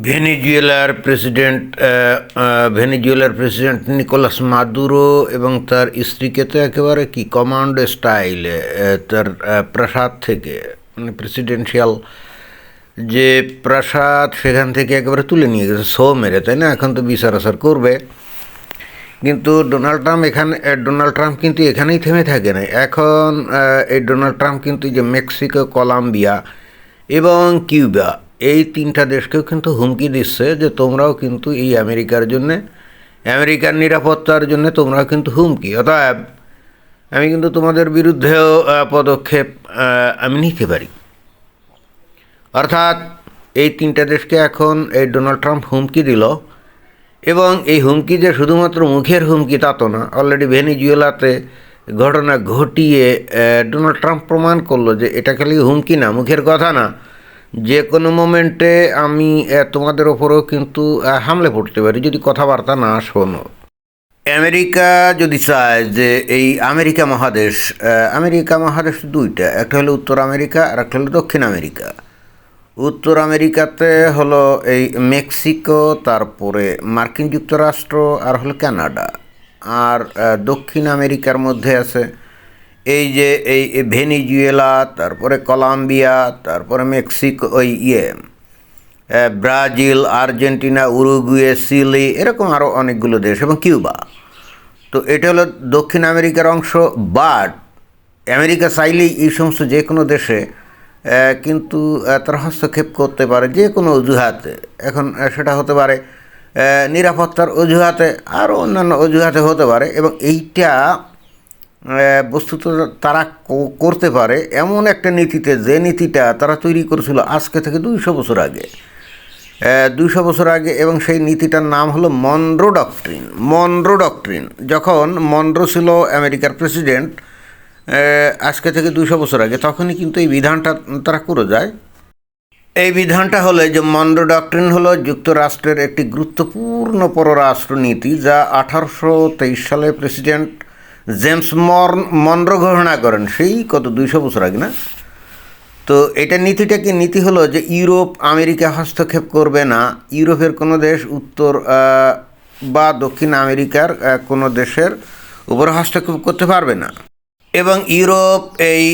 ভেনেজুয়েলার president Nicolas Maduro এবং তার স্ত্রীকে তো একেবারে কি কমান্ড স্টাইলে তার প্রাসাদ থেকে, মানে প্রেসিডেন্সিয়াল যে প্রাসাদ সেখান থেকে একেবারে তুলে নিয়ে গেছে শো মেরে, তাই না? এখন তো বিচার আচার করবে। কিন্তু ডোনাল্ড ট্রাম্প কিন্তু এখানেই থেমে থাকে না। এখন এই ডোনাল্ড ট্রাম্প কিন্তু যে মেক্সিকো, কলম্বিয়া এবং কিউবা, এই তিনটা দেশকেও কিন্তু হুমকি দিচ্ছে যে তোমরাও কিন্তু এই আমেরিকার নিরাপত্তার জন্য তোমরাও কিন্তু হুমকি, অতএব আমি কিন্তু তোমাদের বিরুদ্ধেও পদক্ষেপ আমি নিতে পারি। অর্থাৎ এই তিনটা দেশকে এখন এই ডোনাল্ড ট্রাম্প হুমকি দিল, এবং এই হুমকি যে শুধুমাত্র মুখের হুমকি তা তো না। অলরেডি ভেনেজুয়েলাতে ঘটনা ঘটিয়ে ডোনাল্ড ট্রাম্প প্রমাণ করলো যে এটা খালি হুমকি না, মুখের কথা না, যে কোনো মোমেন্টে আমি তোমাদের ওপরেও কিন্তু হামলে পড়তে পারি যদি কথাবার্তা না শোনো। আমেরিকা যদি চায় যে এই আমেরিকা মহাদেশ দুইটা, একটা হলো উত্তর আমেরিকা আর একটা হলো দক্ষিণ আমেরিকা। উত্তর আমেরিকাতে হলো এই মেক্সিকো, তারপরে মার্কিন যুক্তরাষ্ট্র আর হলো কানাডা। আর দক্ষিণ আমেরিকার মধ্যে আছে এই যে এই ভেনেজুয়েলা, তারপরে কলম্বিয়া, তারপরে Mexico, Brazil, Argentina, Uruguay, Chile, এরকম আরও অনেকগুলো দেশ, এবং কিউবা। তো এটা হলো দক্ষিণ আমেরিকার অংশ। বাট আমেরিকা চাইলেই এই সমস্ত যে কোনো দেশে কিন্তু তারা হস্তক্ষেপ করতে পারে যে কোনো অজুহাতে। এখন সেটা হতে পারে নিরাপত্তার অজুহাতে, আরও অন্যান্য অজুহাতে হতে পারে, এবং এইটা বস্তুত তারা করতে পারে এমন একটা নীতিতে, যে নীতিটা তারা তৈরি করেছিল আজকে থেকে 200 বছর আগে, এবং সেই নীতিটার নাম হলো মনরো ডক্ট্রিন। যখন মনরো ছিল আমেরিকার প্রেসিডেন্ট আজকে থেকে 200 বছর আগে, তখনই কিন্তু এই বিধানটা তারা করে যায়। এই বিধানটা হলো যে মনরো ডক্ট্রিন হলো যুক্তরাষ্ট্রের একটি গুরুত্বপূর্ণ পররাষ্ট্রনীতি, যা 1823 সালে প্রেসিডেন্ট জেমস মনরো ঘোষণা করেন, সেই কত 200 বছর আগে না? তো এটা নীতি হলো যে ইউরোপ আমেরিকা হস্তক্ষেপ করবে না, ইউরোপের কোনো দেশ উত্তর বা দক্ষিণ আমেরিকার কোনো দেশের উপর হস্তক্ষেপ করতে পারবে না, এবং ইউরোপ এই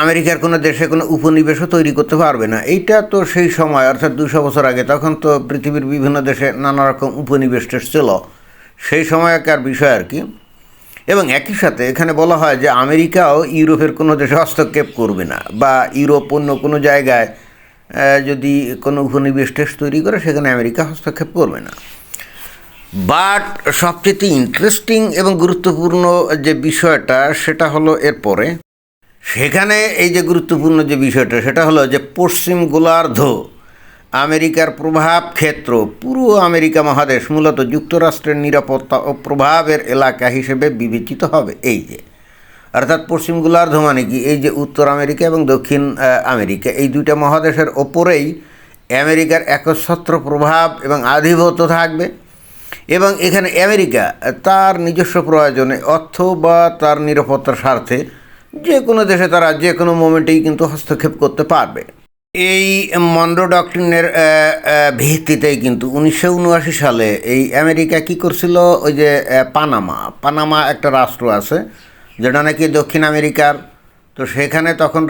আমেরিকার কোনো দেশে কোনো উপনিবেশও তৈরি করতে পারবে না। এইটা তো সেই সময়, অর্থাৎ 200 বছর আগে, তখন তো পৃথিবীর বিভিন্ন দেশে নানা রকম উপনিবেশ ছিল, সেই সময়কার বিষয় আর কি। এবং একই সাথে এখানে বলা হয় যে আমেরিকাও ইউরোপের কোনো দেশে হস্তক্ষেপ করবে না, বা ইউরোপ অন্য কোনো জায়গায় যদি কোনো উপনিবেশ তৈরি করে সেখানে আমেরিকা হস্তক্ষেপ করবে না। বাট সবচেয়ে ইন্টারেস্টিং এবং গুরুত্বপূর্ণ যে বিষয়টা সেটা হলো এরপরে, সেখানে এই যে গুরুত্বপূর্ণ যে বিষয়টা সেটা হলো যে পশ্চিম গোলার্ধ আমেরিকার প্রভাব ক্ষেত্র, পুরো আমেরিকা মহাদেশ মূলত যুক্তরাষ্ট্রের নিরাপত্তা ও প্রভাবের এলাকা হিসেবে বিবেচিত হবে। এই যে অর্থাৎ পশ্চিম গোলার্ধ মানে কি, এই যে উত্তর আমেরিকা এবং দক্ষিণ আমেরিকা, এই দুইটা মহাদেশের ওপরেই আমেরিকার একচ্ছত্র প্রভাব এবং আধিপত্য থাকবে, এবং এখানে আমেরিকা তার নিজস্ব প্রয়োজনে অর্থ বা তার নিরাপত্তার স্বার্থে যে কোনো দেশে তারা যে কোনো মোমেন্টেই কিন্তু হস্তক্ষেপ করতে পারবে। এই মনরো ডক্ট্রিনের ভিত্তিতেই কিন্তু 1979 সালে এই আমেরিকা কী করছিল, ওই যে পানামা একটা রাষ্ট্র আছে যেটা নাকি দক্ষিণ আমেরিকার, তো সেখানে তখন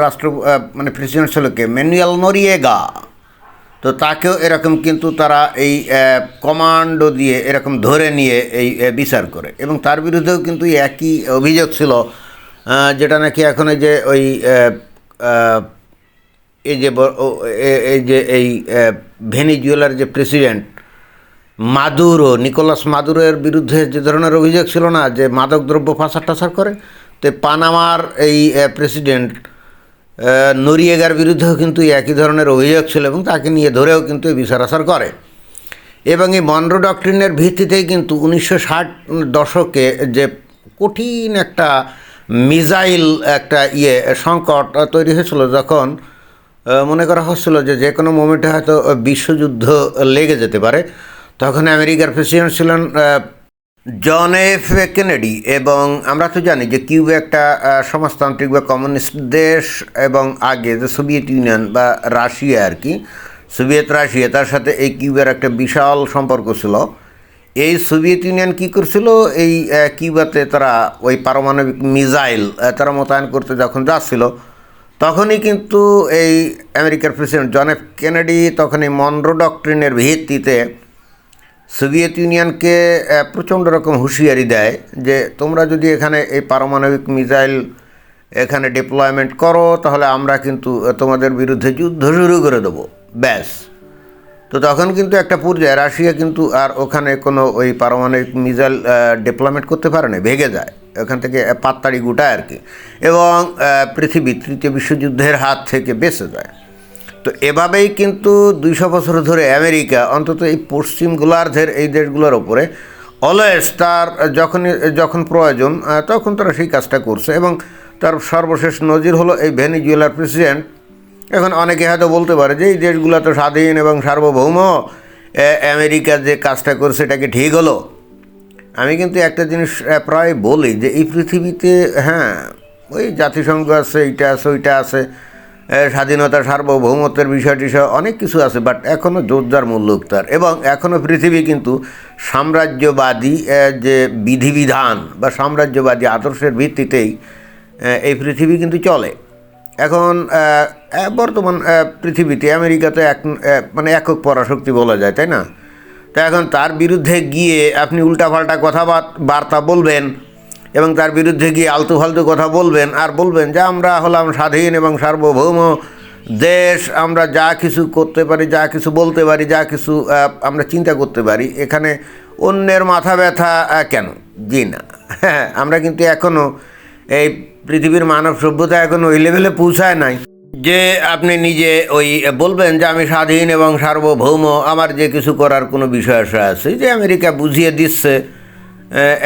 মানে প্রেসিডেন্ট ছিল কে, ম্যানুয়েল নোরিয়েগা। তো তাকেও এরকম কিন্তু তারা এই কমান্ডো দিয়ে এরকম ধরে নিয়ে এই বিচার করে, এবং তার বিরুদ্ধেও কিন্তু একই অভিযোগ ছিল, যেটা নাকি এখন এই ভেনেজুয়েলার যে প্রেসিডেন্ট নিকোলাস মাদুরোর বিরুদ্ধে যে ধরনের অভিযোগ ছিল না, যে মাদকদ্রব্য পাচার করে, তো পানামার এই প্রেসিডেন্ট নোরিয়েগার বিরুদ্ধেও কিন্তু একই ধরনের অভিযোগ ছিল, এবং তাকে নিয়ে ধরেও কিন্তু বিচার আচার করে। এবং এই মনরো ডক্ট্রিনের ভিত্তিতেই কিন্তু 1960 দশকে যে কঠিন একটা মিসাইল একটা সংকট তৈরি হয়েছিল, যখন মনে করা হচ্ছিল যে কোনো মোমেন্টে হয়তো বিশ্বযুদ্ধ লেগে যেতে পারে, তখন আমেরিকার প্রেসিডেন্ট ছিলেন জন এফ কেনেডি। এবং আমরা তো জানি যে কিউবা একটা সমাজতান্ত্রিক বা কমিউনিস্ট দেশ, এবং আগে যে সোভিয়েত ইউনিয়ন বা রাশিয়া আর কি, সোভিয়েত রাশিয়া, তার সাথে এই কিউবার একটা বিশাল সম্পর্ক ছিল। এই সোভিয়েত ইউনিয়ন কী করছিল, এই কিউবাতে তারা ওই পারমাণবিক মিসাইল তারা মোতায়েন করতে যখন যাচ্ছিল, তখনই কিন্তু এই আমেরিকার প্রেসিডেন্ট জন এফ কেনেডি তখন এই মনরো ডক্ট্রিনের ভিত্তিতে সোভিয়েত ইউনিয়নকে প্রচণ্ড রকম হুঁশিয়ারি দেয় যে তোমরা যদি এখানে এই পারমাণবিক মিসাইল এখানে ডিপ্লয়মেন্ট করো তাহলে আমরা কিন্তু তোমাদের বিরুদ্ধে যুদ্ধ শুরু করে দেবো, ব্যাস। তো তখন কিন্তু একটা পর্যায়ে রাশিয়া কিন্তু আর ওখানে কোনো ওই পারমাণবিক মিসাইল ডিপ্লয়মেন্ট করতে পারে না, ভেঙে যায় ওখান থেকে, পাত্তাড়ি গুটায় আর কি, এবং পৃথিবী তৃতীয় বিশ্বযুদ্ধের হাত থেকে বেঁচে যায়। তো এভাবেই কিন্তু 200 বছর ধরে আমেরিকা অন্তত এই পশ্চিম গোলার্ধের এই দেশগুলোর ওপরে অলওয়েজ তার যখন প্রয়োজন তখন তারা সেই কাজটা করছে। এবং তার সর্বশেষ নজির হলো এই ভেনিজুয়েলার প্রেসিডেন্ট। এখন অনেকে হয়তো বলতে পারে যে এই দেশগুলো তো স্বাধীন এবং সার্বভৌম, আমেরিকা যে কাজটা করছে এটাকে ঠিক হলো। আমি কিন্তু একটা জিনিস প্রায় বলি যে এই পৃথিবীতে হ্যাঁ ওই জাতিসংঘ আছে, এইটা আছে, ওইটা আছে, স্বাধীনতা সার্বভৌমত্বের বিষয়টি সহ অনেক কিছু আছে, বাট এখনও জোরদার মুল্লুক তার। এবং এখনও পৃথিবী কিন্তু সাম্রাজ্যবাদী যে বিধিবিধান বা সাম্রাজ্যবাদী আদর্শের ভিত্তিতেই এই পৃথিবী কিন্তু চলে। এখন বর্তমান পৃথিবীতে আমেরিকা তো মানে একক পরাশক্তি বলা যায়, তাই না? তো এখন তার বিরুদ্ধে গিয়ে আপনি উল্টাপাল্টা কথাবার্তা বলবেন এবং তার বিরুদ্ধে গিয়ে আলতু ফালতু কথা বলবেন আর বলবেন যে আমরা হলাম স্বাধীন এবং সার্বভৌম দেশ, আমরা যা কিছু করতে পারি, যা কিছু বলতে পারি, যা কিছু আমরা চিন্তা করতে পারি, এখানে অন্যের মাথা ব্যথা কেন? জি না, হ্যাঁ, আমরা কিন্তু এখনও এই পৃথিবীর মানব সভ্যতা এখনও ওই লেভেলে পৌঁছায় নাই যে আপনি নিজে ওই বলবেন যে আমি স্বাধীন এবং সার্বভৌম, আমার যে কিছু করার কোনো বিষয় আছে। যে আমেরিকা বুঝিয়ে দিচ্ছে,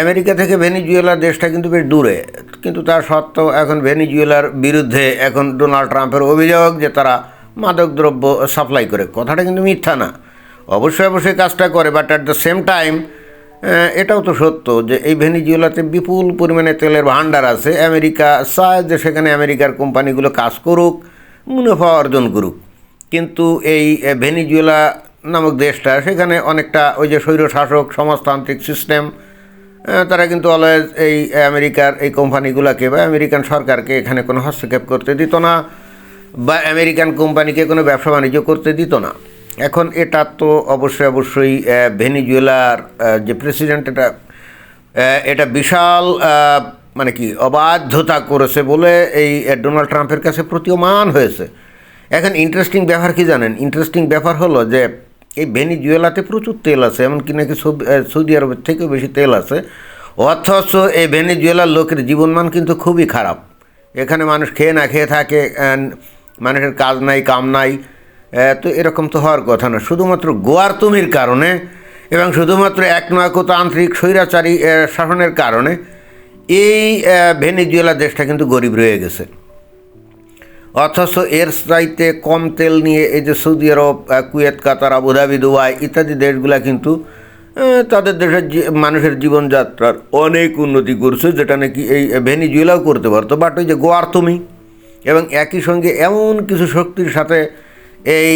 আমেরিকা থেকে ভেনিজুয়েলা দেশটা কিন্তু বেশ দূরে, কিন্তু তার সত্ত্বেও এখন ভেনিজুয়েলার বিরুদ্ধে এখন ডোনাল্ড ট্রাম্পের অভিযোগ যে তারা মাদকদ্রব্য সাপ্লাই করে। কথাটা কিন্তু মিথ্যা না, অবশ্যই কাজটা করে, but at the same time এটাও তো সত্য যে এই ভেনিজুয়েলাতে বিপুল পরিমাণে তেলের ভাণ্ডার আছে। আমেরিকা চায় যে সেখানে আমেরিকার কোম্পানিগুলো কাজ করুক, মুনাফা অর্জন করুক, কিন্তু এই ভেনিজুয়েলা নামক দেশটা সেখানে অনেকটা ওই যে স্বৈরশাসক সমাজতান্ত্রিক সিস্টেম, তারা কিন্তু অলওয়েজ এই আমেরিকার এই কোম্পানিগুলোকে বা আমেরিকান সরকারকে এখানে কোনো হস্তক্ষেপ করতে দিত না বা আমেরিকান কোম্পানিকে কোনো ব্যবসা বাণিজ্য করতে দিত না। এখন এটা তো অবশ্যই ভেনিজুয়েলার যে প্রেসিডেন্ট এটা বিশাল মানে কি অবাধ্যতা করেছে বলে এই ডোনাল্ড ট্রাম্পের কাছে প্রতীয়মান হয়েছে। এখন ইন্টারেস্টিং ব্যাপার কি জানেন? ইন্টারেস্টিং ব্যাপার হলো যে এই ভেনিজুয়েলাতে প্রচুর তেল আছে, এমনকি নাকি সৌদি আরবের থেকেও বেশি তেল আছে, অথচ এই ভেনিজুয়েলার লোকের জীবনমান কিন্তু খুবই খারাপ। এখানে মানুষ খেয়ে না খেয়ে থাকে, মানুষের কাজ নাই, কাম নাই। তো এরকম তো হওয়ার কথা না। শুধুমাত্র গোয়ার্তুমির কারণে এবং শুধুমাত্র একনায়কতান্ত্রিক স্বৈরাচারী শাসনের কারণে এই ভেনিজুয়েলা দেশটা কিন্তু গরিব রয়ে গেছে। অথচ এর চাইতে কম তেল নিয়ে এই যে সৌদি আরব, কুয়েত, কাতার, আবুধাবি, দুবাই ইত্যাদি দেশগুলা কিন্তু তাদের দেশের মানুষের জীবনযাত্রার অনেক উন্নতি করছে, যেটা নাকি এই ভেনিজুয়েলাও করতে পারতো। বাট ওই যে গোয়ার্তুমি এবং একই সঙ্গে এমন কিছু শক্তির সাথে এই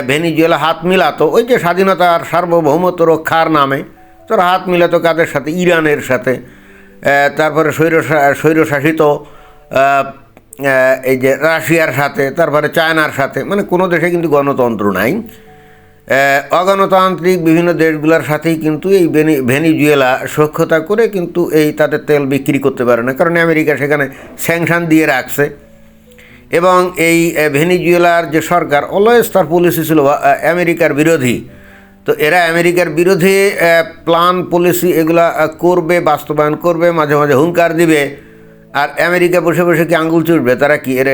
ভেনিজুয়েলা হাত মিলাতো ওই যে স্বাধীনতার সার্বভৌমত্ব রক্ষার নামে। তারা হাত মিলাতো কাদের সাথে? ইরানের সাথে, তারপরে স্বৈরশাসিত এই যে রাশিয়ার সাথে, তারপরে চায়নার সাথে। মানে কোনো দেশে কিন্তু গণতন্ত্র নাই, অগণতান্ত্রিক বিভিন্ন দেশগুলোর সাথেই কিন্তু এই ভেনিজুয়েলা সখ্যতা করে কিন্তু এই তাদের তেল বিক্রি করতে পারে না, কারণ আমেরিকা সেখানে স্যাংশন দিয়ে রাখছে। এবং এই ভেনিজুয়েলার যে সরকার অলওয়েজ তার পলিসি ছিল আমেরিকার বিরোধী। তো এরা আমেরিকার বিরোধী প্ল্যান, পলিসি এগুলা করবে, বাস্তবায়ন করবে, মাঝে মাঝে হুঙ্কার দিবে। আর আমেরিকা বসে বসে কি আঙুল চুষবে? তারা কি এর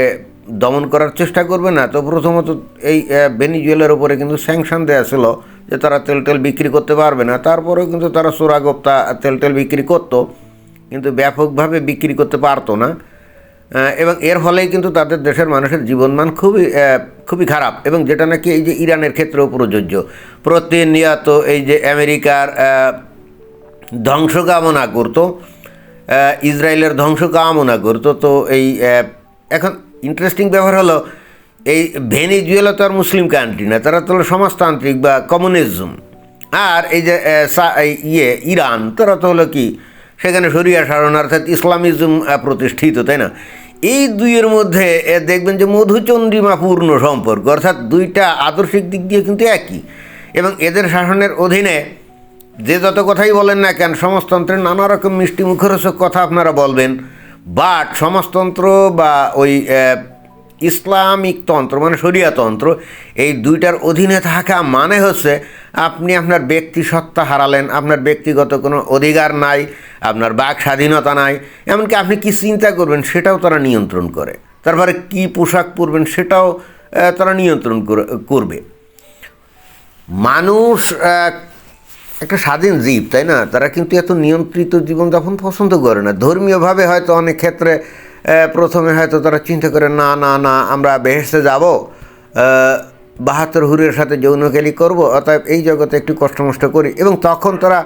দমন করার চেষ্টা করবে না? তো প্রথমত এই ভেনিজুয়েলার উপরে কিন্তু স্যাংশন দেওয়া ছিল যে তারা তেল বিক্রি করতে পারবে না। তারপরেও কিন্তু তারা চোরাগোপ্তা তেল বিক্রি করতো, কিন্তু ব্যাপকভাবে বিক্রি করতে পারতো না। এবং এর ফলেই কিন্তু তাদের দেশের মানুষের জীবনমান খুবই খারাপ। এবং যেটা নাকি এই যে ইরানের ক্ষেত্রেও প্রযোজ্য, প্রতিনিয়ত এই যে আমেরিকার ধ্বংস কামনা করতো, ইসরায়েলের ধ্বংস কামনা করতো। তো এই এখন ইন্টারেস্টিং ব্যাপার হলো এই ভেনিজুয়েলা তো আর মুসলিম কান্ট্রি না, তারা তো হলো সমাজতান্ত্রিক বা কমিউনিজম। আর এই যে ইরান, তারা তো হলো কি, সেখানে শরিয়া শাসন অর্থাৎ ইসলামিজম প্রতিষ্ঠিত, তাই না? এই দুইয়ের মধ্যে দেখবেন যে মধুচন্দ্রিমাপূর্ণ সম্পর্ক, অর্থাৎ দুইটা আদর্শিক দিক দিয়ে কিন্তু একই, এবং এদের শাসনের অধীনে যে যত কথাই বলেন না কেন, সমাজতন্ত্রের নানা রকম মিষ্টি মুখরোচক কথা আপনারা বলবেন, বাট সমাজতন্ত্র বা ওই ইসলামিক তন্ত্র মানে শরিয়াতন্ত্র, এই দুইটার অধীনে থাকা মানে হচ্ছে আপনি আপনার ব্যক্তি সত্তা হারালেন, আপনার ব্যক্তিগত কোনো অধিকার নাই, আপনার বাক স্বাধীনতা নাই, এমনকি আপনি কি চিন্তা করবেন সেটাও তারা নিয়ন্ত্রণ করে, তারপরে কি পোশাক পরবেন সেটাও তারা নিয়ন্ত্রণ করবে। মানুষ একটা স্বাধীন জীব, তাই না? তারা কিন্তু এত নিয়ন্ত্রিত জীবনযাপন পছন্দ করে না। ধর্মীয়ভাবে হয়তো অনেক ক্ষেত্রে প্রথমে হয়তো তারা চিন্তা করে না না না আমরা বেহেশতে যাব, 72 হুরের সাথে যৌনকেলি করব, অতএব এই জগতে একটু কষ্টমষ্ট করি, এবং তখন তারা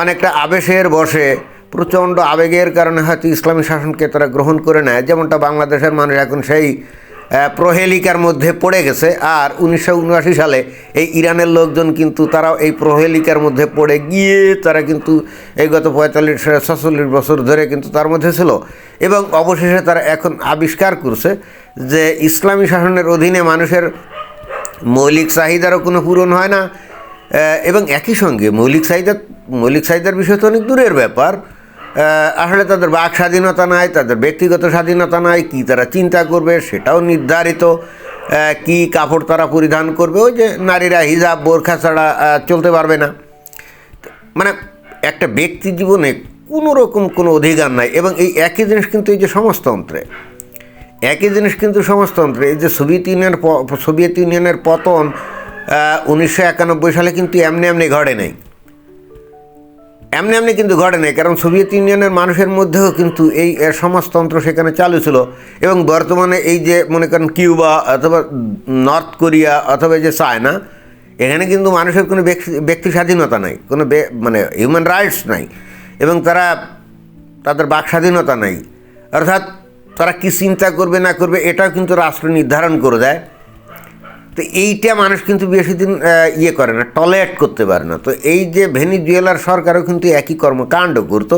অনেকটা আবেশের বসে, প্রচণ্ড আবেগের কারণে হয়তো ইসলামী শাসনকে তারা গ্রহণ করে নেয়, যেমনটা বাংলাদেশের মানুষ এখন সেই প্রহেলিকার মধ্যে পড়ে গেছে। আর 1979 সালে এই ইরানের লোকজন কিন্তু তারাও এই প্রহেলিকার মধ্যে পড়ে গিয়ে তারা কিন্তু এই গত 45-46 বছর ধরে কিন্তু তার মধ্যে ছিল, এবং অবশেষে তারা এখন আবিষ্কার করছে যে ইসলামী শাসনের অধীনে মানুষের মৌলিক চাহিদারও কোনো পূরণ হয় না, এবং একই সঙ্গে মৌলিক চাহিদার বিষয় তো অনেক দূরের ব্যাপার, আসলে তাদের বাক স্বাধীনতা নাই, তাদের ব্যক্তিগত স্বাধীনতা নাই, কি তারা চিন্তা করবে সেটাও নির্ধারিত, কি কাপড় তারা পরিধান করবে, ওই যে নারীরা হিজাব বোরখা ছাড়া চলতে পারবে না, মানে একটা ব্যক্তি জীবনে কোনো রকম কোনো অধিকার নাই। এবং এই একই জিনিস কিন্তু এই যে সমাজতন্ত্রে, এই যে সোভিয়েত ইউনিয়নের পতন 1991 সালে কিন্তু এমনি ঘটে নাই, কিন্তু ঘটে নাই, কারণ সোভিয়েত ইউনিয়নের মানুষের মধ্যেও কিন্তু এই সমাজতন্ত্র সেখানে চালু ছিল। এবং বর্তমানে এই যে মনে করেন কিউবা অথবা নর্থ কোরিয়া অথবা যে চায়না, এখানে কিন্তু মানুষের কোনো ব্যক্তি স্বাধীনতা নাই, কোনো মানে হিউম্যান রাইটস নাই, এবং তাদের বাক স্বাধীনতা নাই, অর্থাৎ তারা কী চিন্তা করবে না করবে এটাও কিন্তু রাষ্ট্র নির্ধারণ করে দেয়। তো এইটা মানুষ কিন্তু বেশি দিন করে না, টলারেট করতে পারে না। তো এই যে ভেনিজুয়েলার সরকারও কিন্তু একই কর্মকাণ্ড করতো,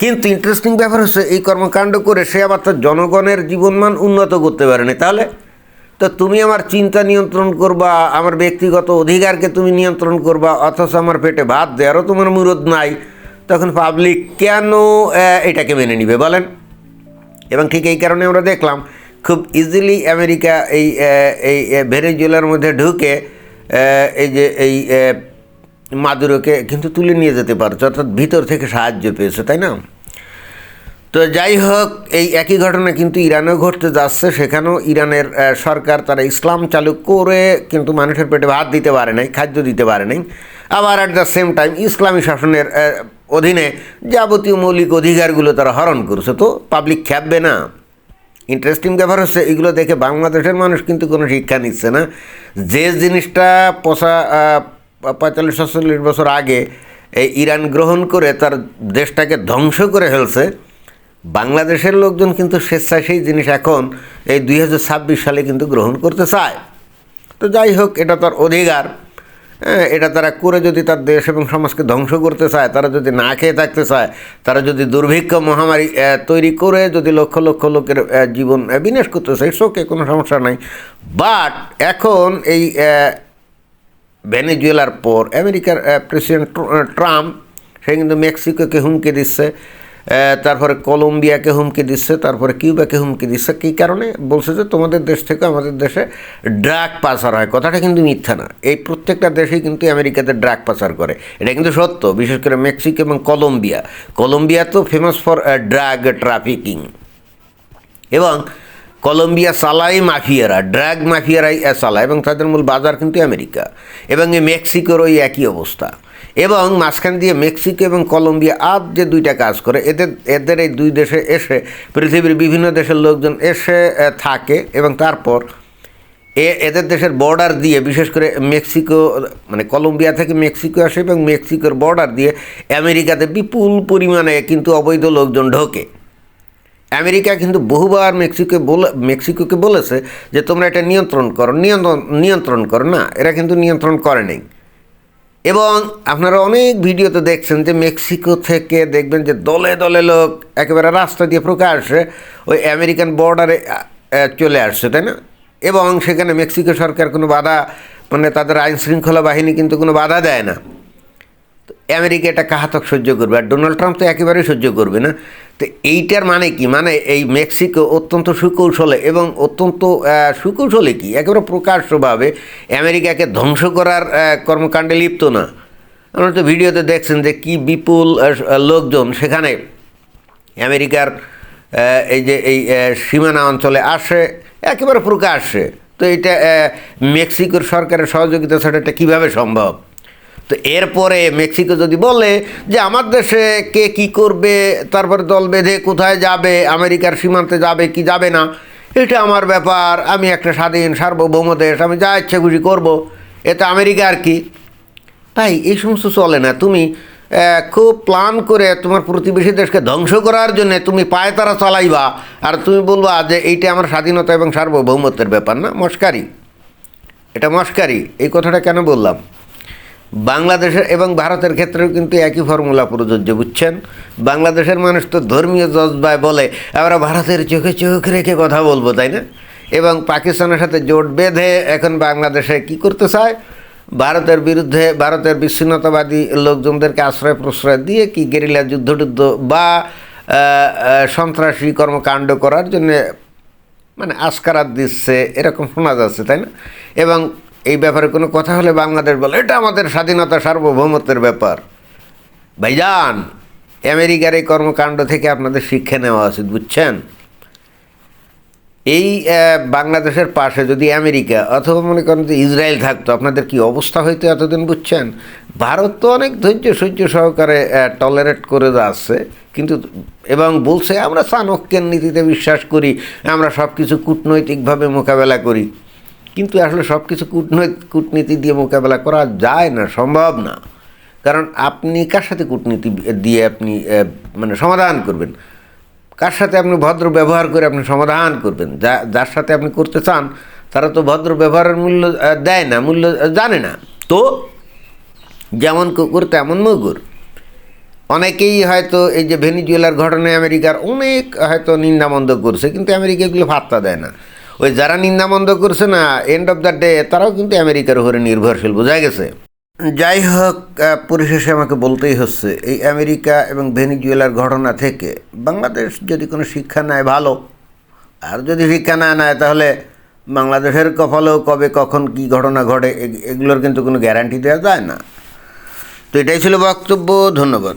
কিন্তু ইন্টারেস্টিং ব্যাপার হচ্ছে এই কর্মকাণ্ড করে সে আবার তার জনগণের জীবনমান উন্নত করতে পারে না। তাহলে তো তুমি আমার চিন্তা নিয়ন্ত্রণ করবা, আমার ব্যক্তিগত অধিকারকে তুমি নিয়ন্ত্রণ করবা, অথচ আমার পেটে ভাত দেওয়ারও তোমার মুরদ নাই, তখন পাবলিক কেন এটাকে মেনে নিবে বলেন? এবং ঠিক এই কারণে আমরা দেখলাম খুব ইজিলি আমেরিকা এই ভেনেজুয়েলার মধ্যে ঢুকে এই মাদুরোকে কিন্তু তুলে নিয়ে যেতে পারছে, অর্থাৎ ভিতর থেকে সাহায্য পেয়েছে, তাই না? তো যাই হোক, এই একই ঘটনা কিন্তু ইরানেও ঘটতে যাচ্ছে। সেখানেও ইরানের সরকার তারা ইসলাম চালু করে কিন্তু মানুষের পেটে ভাত দিতে পারে নাই, খাদ্য দিতে পারে নাই, আবার অ্যাট দ্য সেম টাইম ইসলামী শাসনের অধীনে যাবতীয় মৌলিক অধিকারগুলো তারা হরণ করছে। তো পাবলিক খেপবে না? ইন্টারেস্টিং ব্যাপার হচ্ছে এগুলো দেখে বাংলাদেশের মানুষ কিন্তু কোনো শিক্ষা নিচ্ছে না। যে জিনিসটা 45-46 বছর আগে এই ইরান গ্রহণ করে তার দেশটাকে ধ্বংস করে ফেলছে, বাংলাদেশের লোকজন কিন্তু স্বেচ্ছায় সেই জিনিস এখন এই 2026 সালে কিন্তু গ্রহণ করতে চায়। তো যাই হোক, এটা তার অধিকার, এটা তারা করে যদি তার দেশ এবং সমাজকে ধ্বংস করতে চায়, তারা যদি না খেয়ে থাকতে চায়, তারা যদি দুর্ভিক্ষ মহামারী তৈরি করে যদি লক্ষ লক্ষ লোকের জীবন বিনাশ করতে চায়, শোকে কোনো সমস্যা নাই। বাট এখন এই ভেনেজুয়েলার পর আমেরিকার প্রেসিডেন্ট ট্রাম্প সে কিন্তু মেক্সিকোকে হুমকি দিচ্ছে, তারপরে কলম্বিয়াকে হুমকি দিচ্ছে, তারপরে কিউবাকে হুমকি দিচ্ছে। কী কারণে? বলছে যে তোমাদের দেশ থেকে আমাদের দেশে ড্রাগ পাচার হয়। কথাটা কিন্তু মিথ্যা না, এই প্রত্যেকটা দেশেই কিন্তু আমেরিকাতে ড্রাগ পাচার করে, এটা কিন্তু সত্য। বিশেষ করে মেক্সিকো এবং কলম্বিয়া তো ফেমাস ফর ড্রাগ ট্রাফিকিং, এবং কলম্বিয়া চালায় মাফিয়ারা, ড্রাগ মাফিয়ারাই চালায়, এবং তাদের মূল বাজার কিন্তু আমেরিকা, এবং এই মেক্সিকোর ওই একই অবস্থা। এবং মাঝখান দিয়ে মেক্সিকো এবং কলম্বিয়া আর যে দুইটা কাজ করে, এদের এই দুই দেশে এসে পৃথিবীর বিভিন্ন দেশের লোকজন এসে থাকে, এবং তারপর এদের দেশের বর্ডার দিয়ে, বিশেষ করে মেক্সিকো মানে কলম্বিয়া থেকে মেক্সিকো আসে, এবং মেক্সিকোর বর্ডার দিয়ে আমেরিকাতে বিপুল পরিমাণে কিন্তু অবৈধ লোকজন ঢোকে। আমেরিকা কিন্তু বহুবার মেক্সিকোকে বলেছে যে তোমরা এটা নিয়ন্ত্রণ করো না, এরা কিন্তু নিয়ন্ত্রণ করে নাই। এবং আপনারা অনেক ভিডিওতে দেখছেন যে মেক্সিকো থেকে দেখবেন যে দলে দলে লোক একেবারে রাস্তা দিয়ে প্রকাশ্যে ওই আমেরিকান বর্ডারে চলে আসছে, তাই না? এবং সেখানে মেক্সিকো সরকার কোনো বাধা, মানে তাদের আইন শৃঙ্খলা বাহিনী কিন্তু কোনো বাধা দেয় না। তো আমেরিকা এটা কাহাতক সহ্য করবে, আর ডোনাল্ড ট্রাম্প তো একেবারেই সহ্য করবে না। তো এইটার মানে কি, মানে এই মেক্সিকো অত্যন্ত সুকৌশলে এবং অত্যন্ত সুকৌশলে কি একেবারে প্রকাশ্যভাবে আমেরিকাকে ধ্বংস করার কর্মকাণ্ডে লিপ্ত না। আপনারা তো ভিডিওতে দেখছেন যে কি বিপুল লোকজন সেখানে আমেরিকার এই যে এই সীমানা অঞ্চলে আসে একেবারে প্রকাশ্যে। তো এটা মেক্সিকোর সরকারের সহযোগিতা ছাড়া এটা কীভাবে সম্ভব? তো এরপরে মেক্সিকো যদি বলে যে আমার দেশে কে কী করবে, তারপরে দল বেঁধে কোথায় যাবে, আমেরিকার সীমান্তে যাবে কি যাবে না, এটা আমার ব্যাপার, আমি একটা স্বাধীন সার্বভৌম দেশ, আমি যা ইচ্ছা খুশি করবো, এতে আমেরিকা আর কি? তাই এই সমস্ত চলে না। তুমি খুব প্ল্যান করে তোমার প্রতিবেশী দেশকে ধ্বংস করার জন্য তুমি পায়তারা চালাইবা, আর তুমি বলবা যে এইটা আমার স্বাধীনতা এবং সার্বভৌমত্বের ব্যাপার না। মস্কারি, এটা মস্কারি। এই কথাটা কেন বললাম? বাংলাদেশের এবং ভারতের ক্ষেত্রেও কিন্তু একই ফর্মুলা প্রযোজ্য, বুঝছেন? বাংলাদেশের মানুষ তো ধর্মীয় জজবায় বলে আমরা ভারতের চোখে চোখ রেখে কথা বলবো, তাই না? এবং পাকিস্তানের সাথে জোট বেঁধে এখন বাংলাদেশে কি করতে চায়, ভারতের বিরুদ্ধে ভারতের বিচ্ছিন্নতাবাদী লোকজনদেরকে আশ্রয় প্রশ্রয় দিয়ে কি গেরিলা যুদ্ধ বা সন্ত্রাসী কর্মকাণ্ড করার জন্য মানে আস্কারাত দিচ্ছে, এরকম শোনা যাচ্ছে, তাই না? এবং এই ব্যাপারে কোনো কথা হলে বাংলাদেশ বলে এটা আমাদের স্বাধীনতা সার্বভৌমত্বের ব্যাপার। ভাইজান, আমেরিকার এই কর্মকাণ্ড থেকে আপনাদের শিক্ষা নেওয়া উচিত, বুঝছেন? এই বাংলাদেশের পাশে যদি আমেরিকা অথবা মনে করেন যে ইসরায়েল থাকতো, আপনাদের কি অবস্থা হইতো এতদিন, বুঝছেন? ভারত তো অনেক ধৈর্য সহ্য সহকারে টলারেট করে যাচ্ছে, কিন্তু এবং বলছে আমরা চাণক্যের নীতিতে বিশ্বাস করি, আমরা সব কিছু কূটনৈতিকভাবে মোকাবেলা করি। কিন্তু আসলে সব কিছু কূটনীতি দিয়ে মোকাবেলা করা যায় না, সম্ভব না। কারণ আপনি কার সাথে কূটনীতি দিয়ে আপনি মানে সমাধান করবেন? কার সাথে আপনি ভদ্র ব্যবহার করে আপনি সমাধান করবেন? যার সাথে আপনি করতে চান তারা তো ভদ্র ব্যবহারের মূল্য দেয় না, মূল্য জানে না। তো যেমন কুকুর তেমন মুগুর। অনেকেই হয়তো এই যে ভেনিজুয়েলার ঘটনায় আমেরিকার অনেক হয়তো নিন্দামন্দ করছে, কিন্তু আমেরিকা এগুলো পাত্তা দেয় না। ওই যারা নিন্দামন্দ করছে না, এন্ড অফ দ্য ডে তারাও কিন্তু আমেরিকার উপরে নির্ভরশীল, বোঝা গেছে? যাই হোক, পরিশেষে আমাকে বলতেই হচ্ছে এই আমেরিকা এবং ভেনিজুয়েলার ঘটনা থেকে বাংলাদেশ যদি কোনো শিক্ষা নেয় ভালো, আর যদি শিক্ষা না নেয় তাহলে বাংলাদেশের কপালেও কবে কখন কী ঘটনা ঘটে এগুলোর কিন্তু কোনো গ্যারান্টি দেওয়া যায় না। তো এটাই ছিল বক্তব্য। ধন্যবাদ।